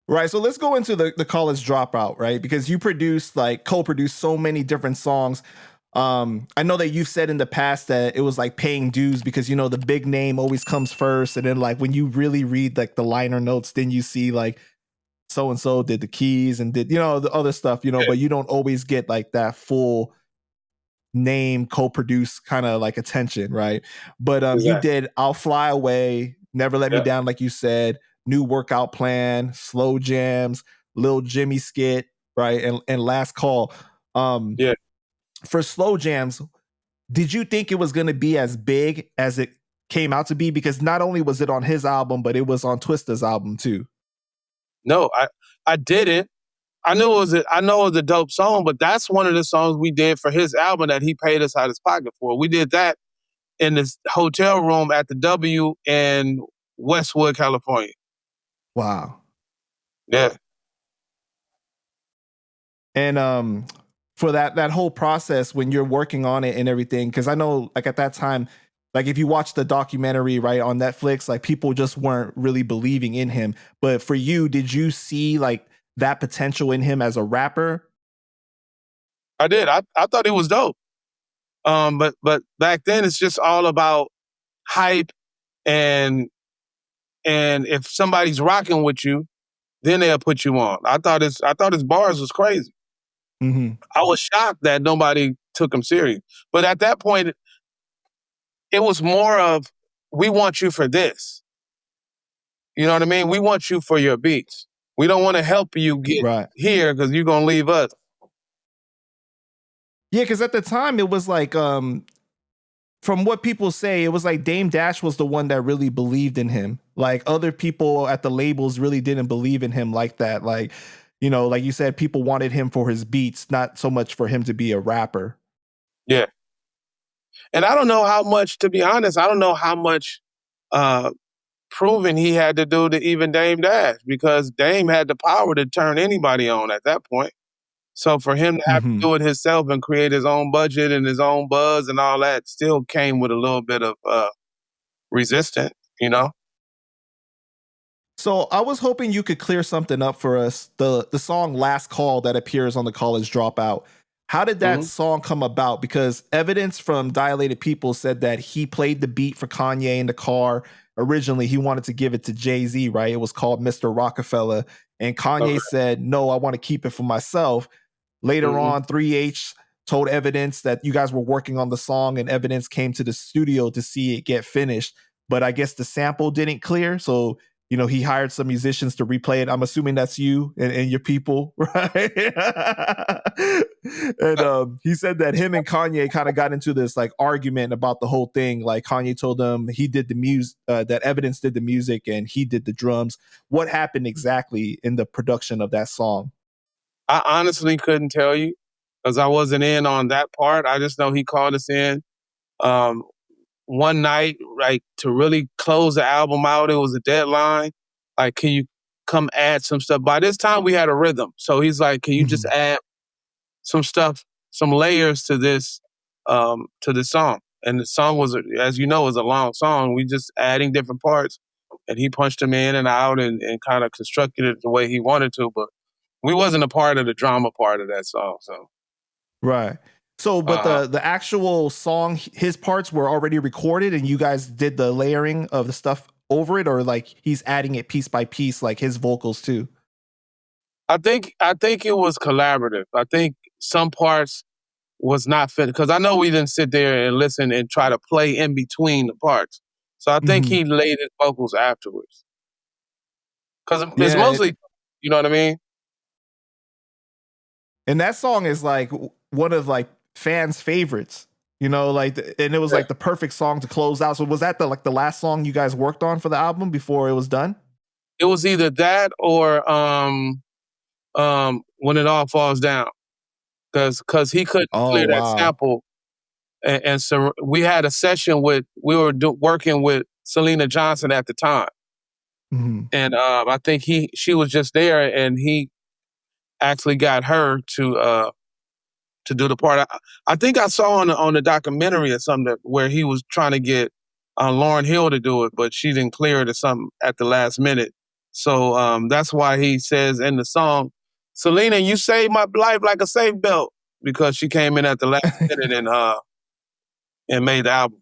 Right. So let's go into the College Dropout, right? Because you produced, like, co-produced so many different songs. I know that you've said in the past that it was like paying dues because, you know, the big name always comes first. And then, like, when you really read like the liner notes, then you see like so and so did the keys and did, you know, the other stuff, you know, Yeah. but you don't always get like that full name co-produced kind of like attention, right? But you Exactly. did I'll Fly Away, Never Let Me Yeah. Down, like you said, New Workout Plan, Slow Jams, Lil Jimmy Skit, right? And Last Call. Um Yeah. for Slow Jams, did you think it was going to be as big as it came out to be? Because not only was it on his album, but it was on Twista's album too. No, I didn't. I know it was a dope song, but that's one of the songs we did for his album that he paid us out of his pocket for. We did that in this hotel room at the W in Westwood, California. Wow. Yeah. And for that whole process when you're working on it and everything, because I know like at that time, like if you watch the documentary right on Netflix, like people just weren't really believing in him. But for you, did you see like that potential in him as a rapper? I did. I thought it was dope. But back then it's just all about hype and if somebody's rocking with you, then they'll put you on. I thought his bars was crazy. Mm-hmm. I was shocked that nobody took him serious. But at that point, it was more of, we want you for this. You know what I mean? We want you for your beats. We don't want to help you get Right. here because you're gonna leave us. Yeah, because at the time it was like from what people say, it was like Dame Dash was the one that really believed in him. Like other people at the labels really didn't believe in him like that. Like, you know, like you said, people wanted him for his beats, not so much for him to be a rapper. Yeah. And I don't know how much, to be honest, I don't know how much uh, proving he had to do to even Dame Dash, because Dame had the power to turn anybody on at that point. So for him to have to Mm-hmm. do it himself and create his own budget and his own buzz and all that still came with a little bit of resistance, you know? So I was hoping you could clear something up for us. The song "Last Call" that appears on the College Dropout. How did that Hmm. song come about? Because evidence from Dilated People said that he played the beat for Kanye in the car. Originally, he wanted to give it to Jay-Z, right? It was called Mr. Rockefeller. And Kanye Okay. said, no, I want to keep it for myself. Later Hmm. on, 3H told Evidence that you guys were working on the song, and Evidence came to the studio to see it get finished. But I guess the sample didn't clear. So, you know, he hired some musicians to replay it. I'm assuming that's you and your people, right? And he said that him and Kanye kind of got into this like argument about the whole thing. Like Kanye told him he did the music, that Evidence did the music and he did the drums. What happened exactly in the production of that song? I honestly couldn't tell you because I wasn't in on that part. I just know he called us in um, one night, like to really close the album out. It was a deadline. Like, can you come add some stuff? By this time, we had a rhythm. So he's like, can you just Mhm. add some stuff, some layers to this song? And the song was, as you know, was a long song. We just adding different parts, and he punched them in and out and kind of constructed it the way he wanted to. But we wasn't a part of the drama part of that song. So, Right. So, but uh, the actual song, his parts were already recorded, and you guys did the layering of the stuff over it, or like he's adding it piece by piece, like his vocals too. I think it was collaborative. I think some parts was not fit because I know we didn't sit there and listen and try to play in between the parts. So I think Hmm. he laid his vocals afterwards because it's Yeah, mostly, you know what I mean? and that song is like one of like fans' favorites. You know, like, and it was Yeah. like the perfect song to close out. So, was that the last song you guys worked on for the album before it was done? It was either that or when it all falls down because he couldn't Oh clear that wow. sample and so we had a session with working with Selena Johnson at the time. Hmm. And I think she was just there, and he actually got her to do the part. I think I saw on the documentary or something where he was trying to get Lauryn Hill to do it, but she didn't clear it or something at the last minute. So that's why he says in the song, Selena, you saved my life like a safe belt, because she came in at the last minute and made the album.